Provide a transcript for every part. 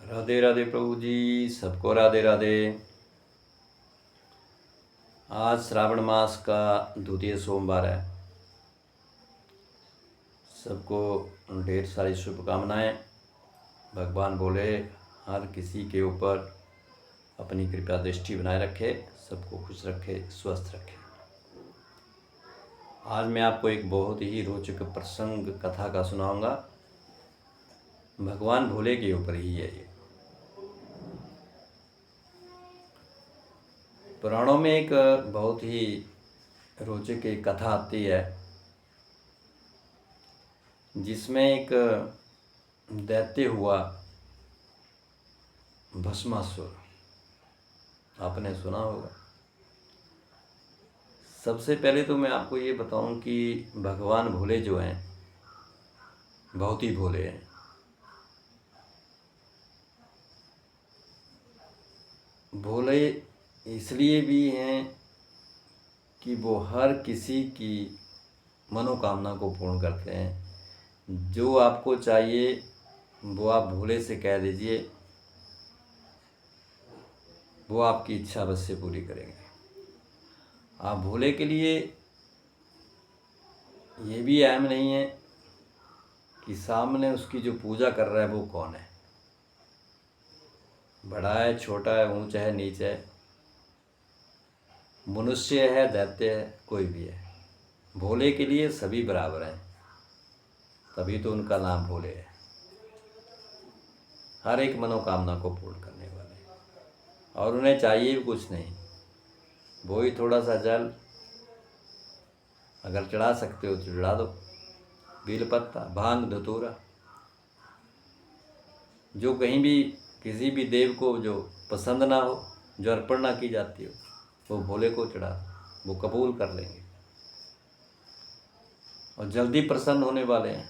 राधे राधे प्रभु जी, सबको राधे राधे। आज श्रावण मास का द्वितीय सोमवार है। सबको ढेर सारी शुभकामनाएं। भगवान बोले हर किसी के ऊपर अपनी कृपा दृष्टि बनाए रखे, सबको खुश रखे, स्वस्थ रखे। आज मैं आपको एक बहुत ही रोचक प्रसंग कथा का सुनाऊंगा। भगवान भोले के ऊपर ही है ये। पुराणों में एक बहुत ही रोचक एक कथा आती है, जिसमें एक दैत्य हुआ भस्मासुर। आपने सुना होगा। सबसे पहले तो मैं आपको ये बताऊं कि भगवान भोले जो हैं बहुत ही भोले हैं। भोले इसलिए भी हैं कि वो हर किसी की मनोकामना को पूर्ण करते हैं। जो आपको चाहिए वो आप भोले से कह दीजिए, वो आपकी इच्छा बस से पूरी करेंगे। आप भोले के लिए ये भी अहम नहीं है कि सामने उसकी जो पूजा कर रहा है वो कौन है, बड़ा है, छोटा है, ऊंचा है, नीचा है, मनुष्य है, दैत्य है, कोई भी है। भोले के लिए सभी बराबर हैं, तभी तो उनका नाम भोले है। हर एक मनोकामना को पूर्ण करने वाले, और उन्हें चाहिए भी कुछ नहीं। वो ही थोड़ा सा जल अगर चढ़ा सकते हो तो चढ़ा दो, बेल पत्ता, भांग, धतूरा, जो कहीं भी किसी भी देव को जो पसंद ना हो, जो अर्पण ना की जाती हो, वो भोले को चढ़ा, वो कबूल कर लेंगे और जल्दी प्रसन्न होने वाले हैं।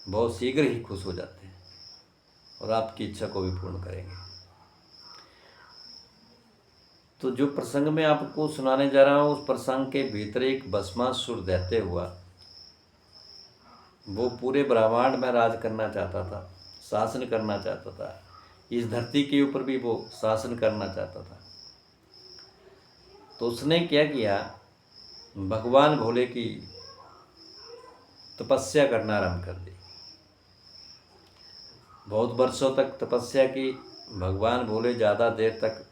बहुत शीघ्र ही खुश हो जाते हैं और आपकी इच्छा को भी पूर्ण करेंगे। तो जो प्रसंग मैं आपको सुनाने जा रहा हूँ, उस प्रसंग के भीतर एक भस्मासुर दैत्य हुआ। वो पूरे ब्रह्मांड में राज करना चाहता था, शासन करना चाहता था। इस धरती के ऊपर भी वो शासन करना चाहता था। तो उसने क्या किया, भगवान भोले की तपस्या करना आरंभ कर दी। बहुत वर्षों तक तपस्या की। भगवान भोले ज़्यादा देर तक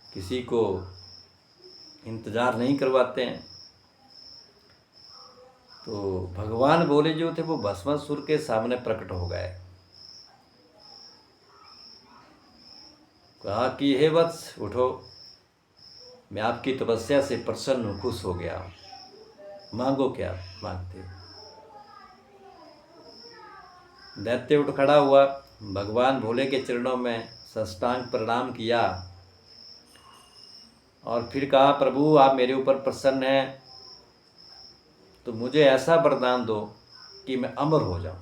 किसी को इंतज़ार नहीं करवाते हैं। तो भगवान भोले जो थे वो भस्मासुर के सामने प्रकट हो गए। कहा कि हे वत्स, उठो, मैं आपकी तपस्या से प्रसन्न हूँ, खुश हो गया हूँ, मांगो क्या मांगते हो। दैत्य उठ खड़ा हुआ, भगवान भोले के चरणों में साष्टांग प्रणाम किया और फिर कहा, प्रभु आप मेरे ऊपर प्रसन्न हैं तो मुझे ऐसा वरदान दो कि मैं अमर हो जाऊं,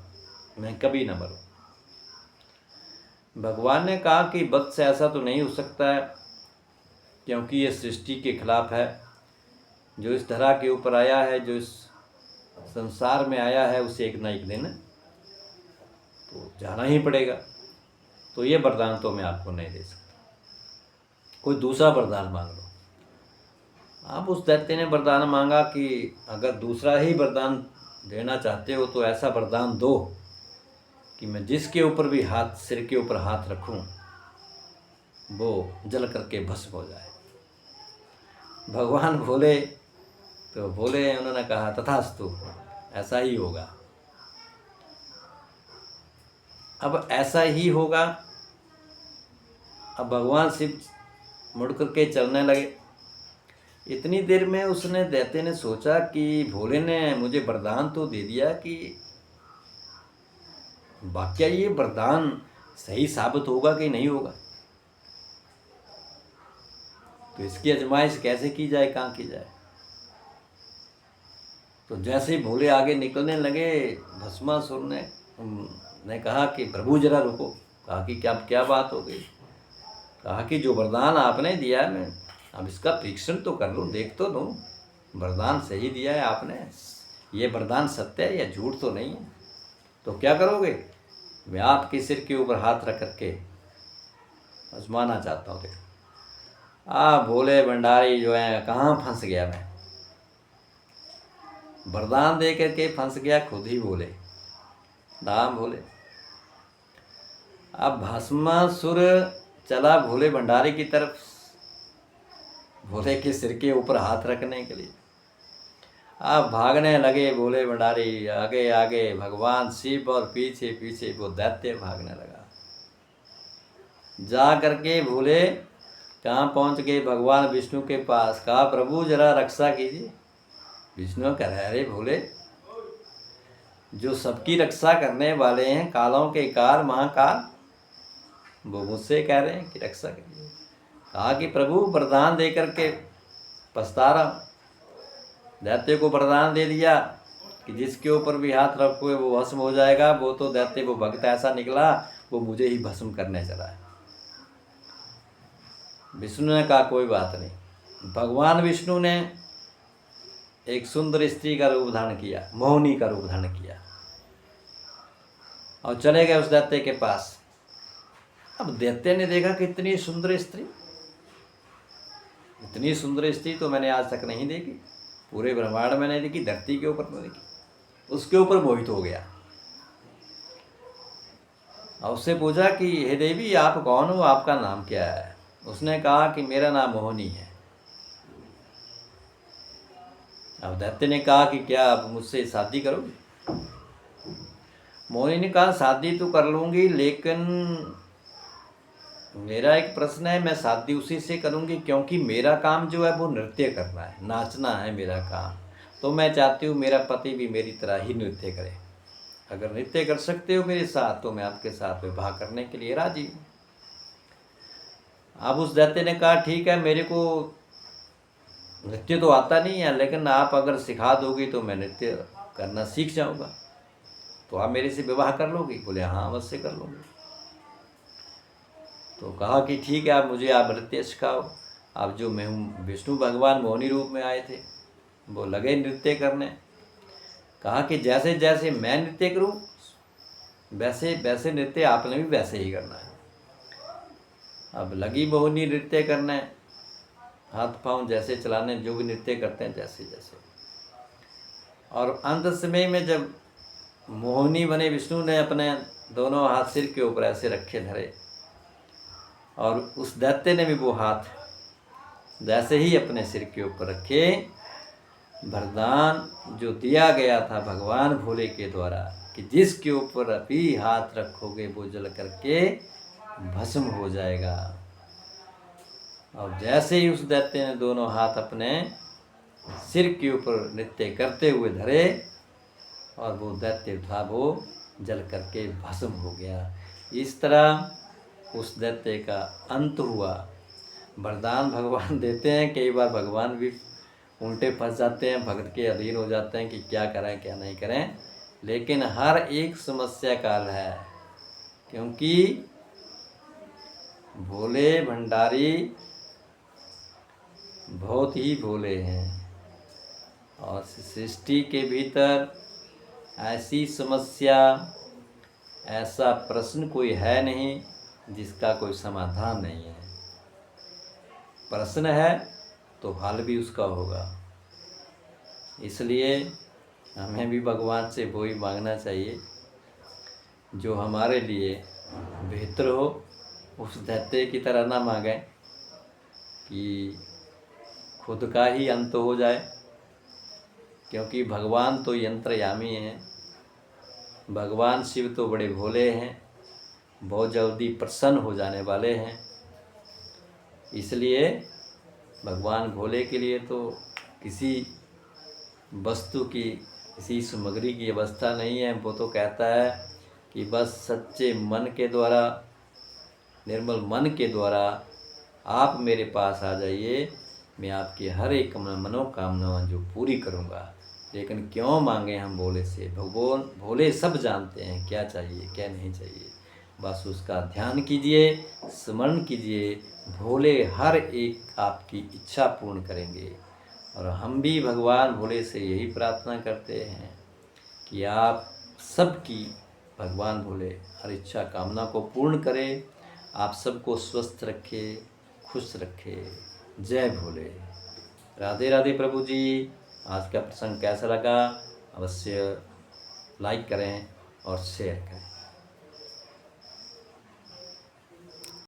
मैं कभी न मरूं। भगवान ने कहा कि वत्स ऐसा तो नहीं हो सकता है, क्योंकि ये सृष्टि के खिलाफ है। जो इस धरा के ऊपर आया है, जो इस संसार में आया है, उसे एक ना एक दिन तो जाना ही पड़ेगा। तो ये वरदान तो मैं आपको नहीं दे सकता, कोई दूसरा वरदान मांग लो। आप उस दैत्य ने वरदान मांगा कि अगर दूसरा ही वरदान देना चाहते हो तो ऐसा वरदान दो कि मैं जिसके ऊपर भी हाथ, सिर के ऊपर हाथ रखूं, वो जल करके भस्म हो जाए। भगवान भोले तो बोले, उन्होंने कहा तथास्तु, ऐसा ही होगा। अब ऐसा ही होगा। अब भगवान शिव मुड़ करके चलने लगे। इतनी देर में उसने, दैत्य ने सोचा कि भोले ने मुझे वरदान तो दे दिया कि वाकया ये वरदान सही साबित होगा कि नहीं होगा, तो इसकी आजमाइश कैसे की जाए, कहाँ की जाए। तो जैसे ही भोले आगे निकलने लगे, भस्मासुर ने कहा कि प्रभु जरा रुको। कहा कि क्या बात हो गई। कहा कि जो वरदान आपने दिया है, मैं अब इसका परीक्षण तो कर लूँ, देख तो लूँ, वरदान सही दिया है आपने, ये वरदान सत्य है या झूठ तो नहीं है। तो क्या करोगे। मैं आपके सिर के ऊपर हाथ रख करके आजमाना चाहता हूँ। देखो भोले भंडारी जो है, कहाँ फंस गया मैं, वरदान दे करके फंस गया खुद ही बोले, राम बोले। अब भस्मासुर चला भोले भंडारी की तरफ, भोले के सिर के ऊपर हाथ रखने के लिए। अब भागने लगे भोले भंडारी, आगे आगे भगवान शिव और पीछे पीछे वो दैत्य भागने लगा। जा करके भोले कहाँ पहुँच गए, भगवान विष्णु के पास। कहा प्रभु जरा रक्षा कीजिए। विष्णु कह रहे अरे भोले, जो सबकी रक्षा करने वाले हैं, कालों के काल महाकाल, वो मुझसे कह रहे हैं कि रक्षा करिए। कहा कि प्रभु वरदान दे करके पछता रहा हूँ। दैत्य को वरदान दे दिया कि जिसके ऊपर भी हाथ रखोगे वो भस्म हो जाएगा। वो तो दैत्य, वो भक्त ऐसा निकला, वो मुझे ही भस्म करने चला है। विष्णु ने कहा कोई बात नहीं। भगवान विष्णु ने एक सुंदर स्त्री का रूप धारण किया, मोहिनी का रूप धारण किया, और चले गए उस दैत्य के पास। अब दैत्य ने देखा कि इतनी सुंदर स्त्री, इतनी सुंदर स्त्री तो मैंने आज तक नहीं देखी, पूरे ब्रह्मांड में नहीं देखी, धरती के ऊपर नहीं देखी। उसके ऊपर मोहित हो गया और उससे पूछा कि हे देवी आप कौन हो, आपका नाम क्या है। उसने कहा कि मेरा नाम मोहिनी है। अब दैत्य ने कहा कि क्या आप मुझसे शादी करोगे। मोहिनी ने कहा शादी तो कर लूँगी, लेकिन मेरा एक प्रश्न है, मैं शादी उसी से करूँगी क्योंकि मेरा काम जो है वो नृत्य करना है, नाचना है मेरा काम। तो मैं चाहती हूँ मेरा पति भी मेरी तरह ही नृत्य करे। अगर नृत्य कर सकते हो मेरे साथ तो मैं आपके साथ विवाह करने के लिए राजी हूँ। अब उस दैत्य ने कहा ठीक है, मेरे को नृत्य तो आता नहीं है, लेकिन आप अगर सिखा दोगी तो मैं नृत्य करना सीख जाऊँगा। तो आप मेरे से विवाह कर लोगी। बोले हाँ अवश्य कर लूँगी। तो कहा कि ठीक है, आप मुझे आप नृत्य सिखाओ। अब जो मैं विष्णु भगवान मोहिनी रूप में आए थे वो लगे नृत्य करने। कहा कि जैसे जैसे मैं नृत्य करूं वैसे वैसे नृत्य आपने भी वैसे ही करना है। अब लगी मोहिनी नृत्य करने, हाथ पाँव जैसे चलाने, जो भी नृत्य करते हैं जैसे जैसे। और अंत समय में जब मोहिनी बने, विष्णु ने अपने दोनों हाथ सिर के ऊपर ऐसे रखे धरे, और उस दैत्य ने भी वो हाथ जैसे ही अपने सिर के ऊपर रखे। वरदान जो दिया गया था भगवान भोले के द्वारा कि जिसके ऊपर भी हाथ रखोगे वो जल करके भस्म हो जाएगा। और जैसे ही उस दैत्य ने दोनों हाथ अपने सिर के ऊपर नृत्य करते हुए धरे, और वो दैत्य था वो जल करके भस्म हो गया। इस तरह उस दैत्य का अंत हुआ। वरदान भगवान देते हैं, कई बार भगवान भी उल्टे फंस जाते हैं, भक्त के अधीन हो जाते हैं कि क्या करें क्या नहीं करें। लेकिन हर एक समस्या काल है, क्योंकि भोले भंडारी बहुत ही भोले हैं, और सृष्टि के भीतर ऐसी समस्या, ऐसा प्रश्न कोई है नहीं जिसका कोई समाधान नहीं है। प्रश्न है तो हल भी उसका होगा। इसलिए हमें भी भगवान से वही मांगना चाहिए जो हमारे लिए बेहतर हो। उस दैत्य की तरह ना मांगें कि खुद का ही अंत हो जाए, क्योंकि भगवान तो यंत्रयामी हैं। भगवान शिव तो बड़े भोले हैं, बहुत जल्दी प्रसन्न हो जाने वाले हैं। इसलिए भगवान भोले के लिए तो किसी वस्तु की, किसी सामग्री की अवस्था नहीं है। वो तो कहता है कि बस सच्चे मन के द्वारा, निर्मल मन के द्वारा आप मेरे पास आ जाइए, मैं आपकी हर एक मनोकामना जो पूरी करूँगा। लेकिन क्यों मांगे हम भोले से? भगवान भोले सब जानते हैं क्या चाहिए क्या नहीं चाहिए। बस उसका ध्यान कीजिए, स्मरण कीजिए, भोले हर एक आपकी इच्छा पूर्ण करेंगे। और हम भी भगवान भोले से यही प्रार्थना करते हैं कि आप सबकी भगवान भोले हर इच्छा कामना को पूर्ण करे, आप सबको स्वस्थ रखे, खुश रखे। जय भोले। राधे राधे प्रभु जी। आज का प्रसंग कैसा लगा अवश्य लाइक करें और शेयर करें।